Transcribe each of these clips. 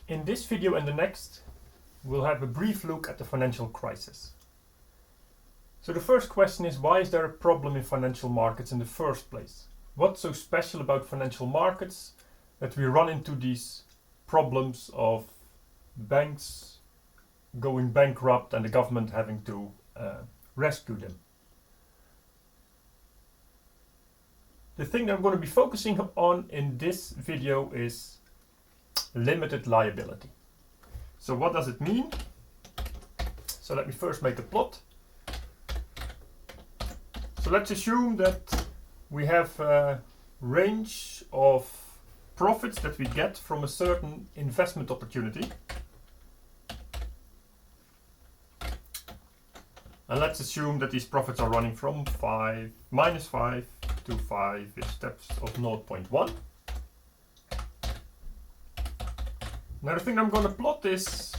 In this video and the next, we'll have a brief look at the financial crisis. So the first question is, why is there a problem in financial markets in the first place? What's so special about financial markets that we run into these problems of banks going bankrupt and the government having to rescue them? The thing that I'm going to be focusing on in this video is limited liability. So what does it mean? So let me first make a plot. So let's assume that we have a range of profits that we get from a certain investment opportunity. And let's assume that these profits are running from minus 5 to 5 with steps of 0.1. Now the thing I'm going to plot is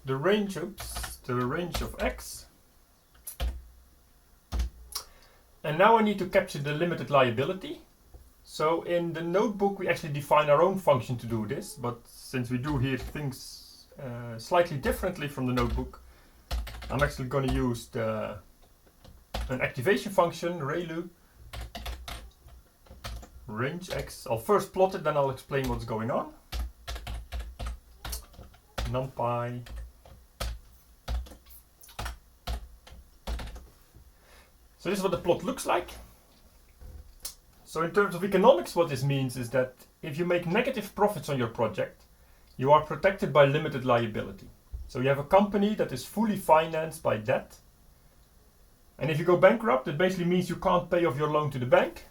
the range of x. And now I need to capture the limited liability. So in the notebook we actually define our own function to do this, but since we do here things slightly differently from the notebook, I'm actually going to use an activation function, relu, range x. I'll first plot it, then I'll explain what's going on. NumPy So this is what the plot looks like. So in terms of economics, what this means is that if you make negative profits on your project, you are protected by limited liability. So you have a company that is fully financed by debt. And if you go bankrupt, it basically means you can't pay off your loan to the bank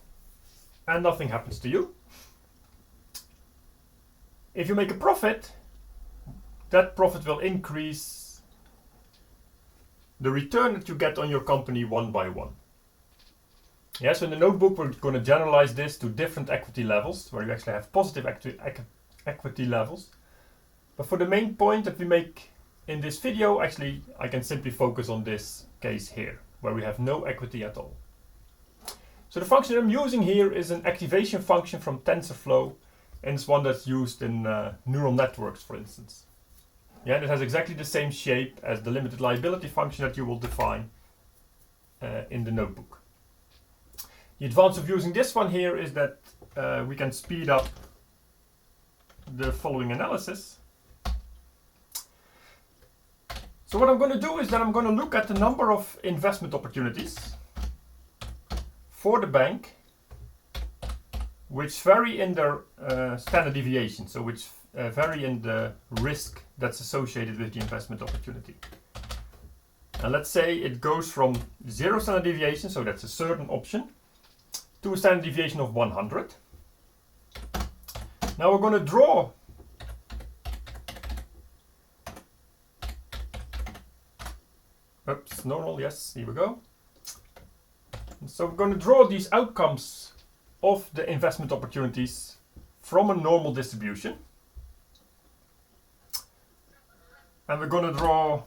and nothing happens to you. If you make a profit, that profit will increase the return that you get on your company one by one. Yeah, so in the notebook we're going to generalize this to different equity levels, where you actually have positive equity levels. But for the main point that we make in this video, actually I can simply focus on this case here, where we have no equity at all. So the function I'm using here is an activation function from TensorFlow, and it's one that's used in neural networks, for instance. Yeah, and it has exactly the same shape as the limited liability function that you will define in the notebook. The advantage of using this one here is that we can speed up the following analysis. So what I'm going to do is that I'm going to look at the number of investment opportunities for the bank which vary in their standard deviation, so which vary in the risk that's associated with the investment opportunity. And let's say it goes from 0 standard deviation, so that's a certain option, to a standard deviation of 100. Now we're going to draw normal, yes, here we go. So we're going to draw these outcomes of the investment opportunities from a normal distribution. And we're going to draw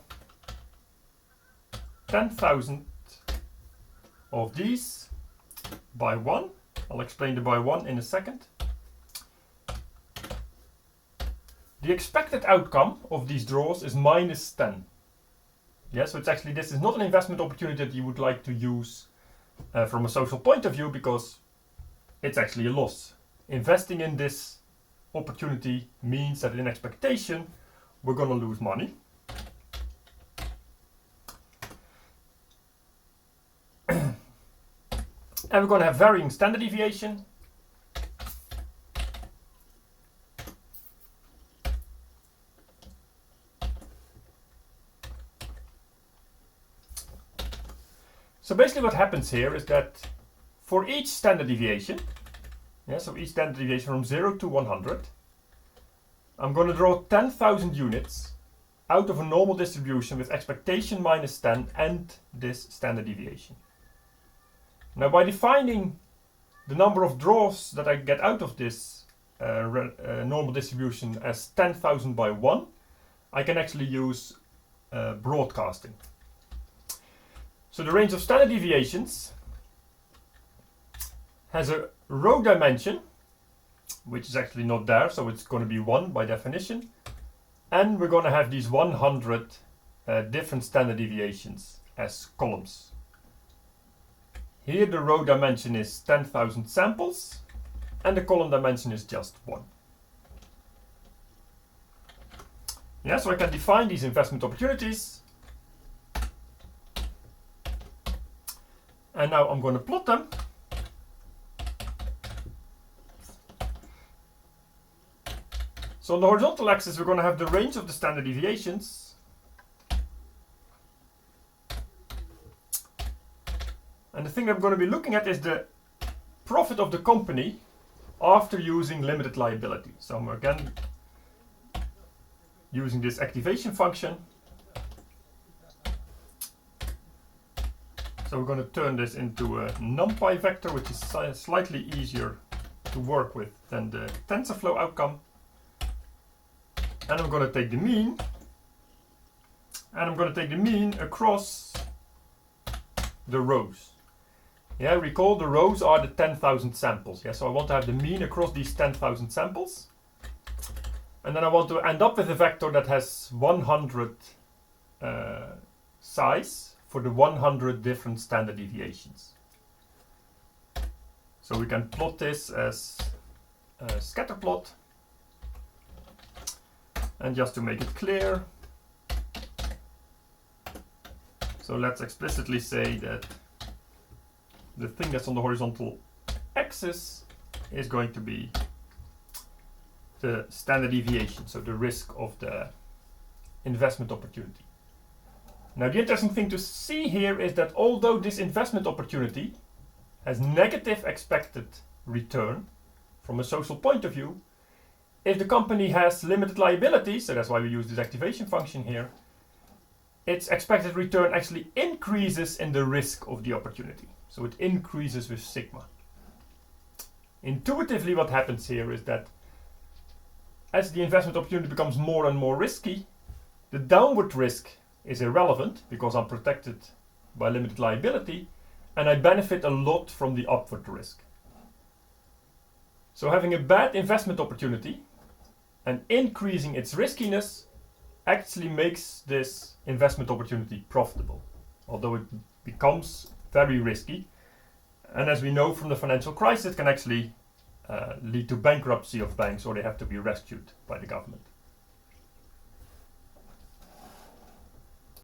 10,000 of these by 1. I'll explain the by 1 in a second. The expected outcome of these draws is minus 10. Yeah, so it's actually, this is not an investment opportunity that you would like to use from a social point of view, because it's actually a loss. Investing in this opportunity means that in expectation we're going to lose money. And we're going to have varying standard deviation. So basically what happens here is that for each standard deviation, so each standard deviation from 0 to 100, I'm going to draw 10,000 units out of a normal distribution with expectation minus 10 and this standard deviation. Now by defining the number of draws that I get out of this normal distribution as 10,000 by 1, I can actually use broadcasting. So the range of standard deviations has a row dimension which is actually not there, so it's going to be 1 by definition. And we're going to have these 100 different standard deviations as columns. Here the row dimension is 10,000 samples, and the column dimension is just 1. Yeah, so I can define these investment opportunities. And now I'm going to plot them. So on the horizontal axis, we're going to have the range of the standard deviations. And the thing that I'm going to be looking at is the profit of the company after using limited liability. So I'm again using this activation function. So we're going to turn this into a NumPy vector, which is slightly easier to work with than the TensorFlow outcome. And I'm going to take the mean. And I'm going to take the mean across the rows. Yeah, recall the rows are the 10,000 samples. Yeah, so I want to have the mean across these 10,000 samples. And then I want to end up with a vector that has 100 size for the 100 different standard deviations. So we can plot this as a scatter plot. And just to make it clear, so let's explicitly say that the thing that's on the horizontal axis is going to be the standard deviation, so the risk of the investment opportunity. Now the interesting thing to see here is that although this investment opportunity has negative expected return from a social point of view, if the company has limited liability, so that's why we use this activation function here, its expected return actually increases in the risk of the opportunity. So it increases with sigma. Intuitively what happens here is that as the investment opportunity becomes more and more risky, the downward risk is irrelevant because I'm protected by limited liability, and I benefit a lot from the upward risk. So having a bad investment opportunity and increasing its riskiness actually makes this investment opportunity profitable, although it becomes very risky. And as we know from the financial crisis, it can actually lead to bankruptcy of banks, or they have to be rescued by the government.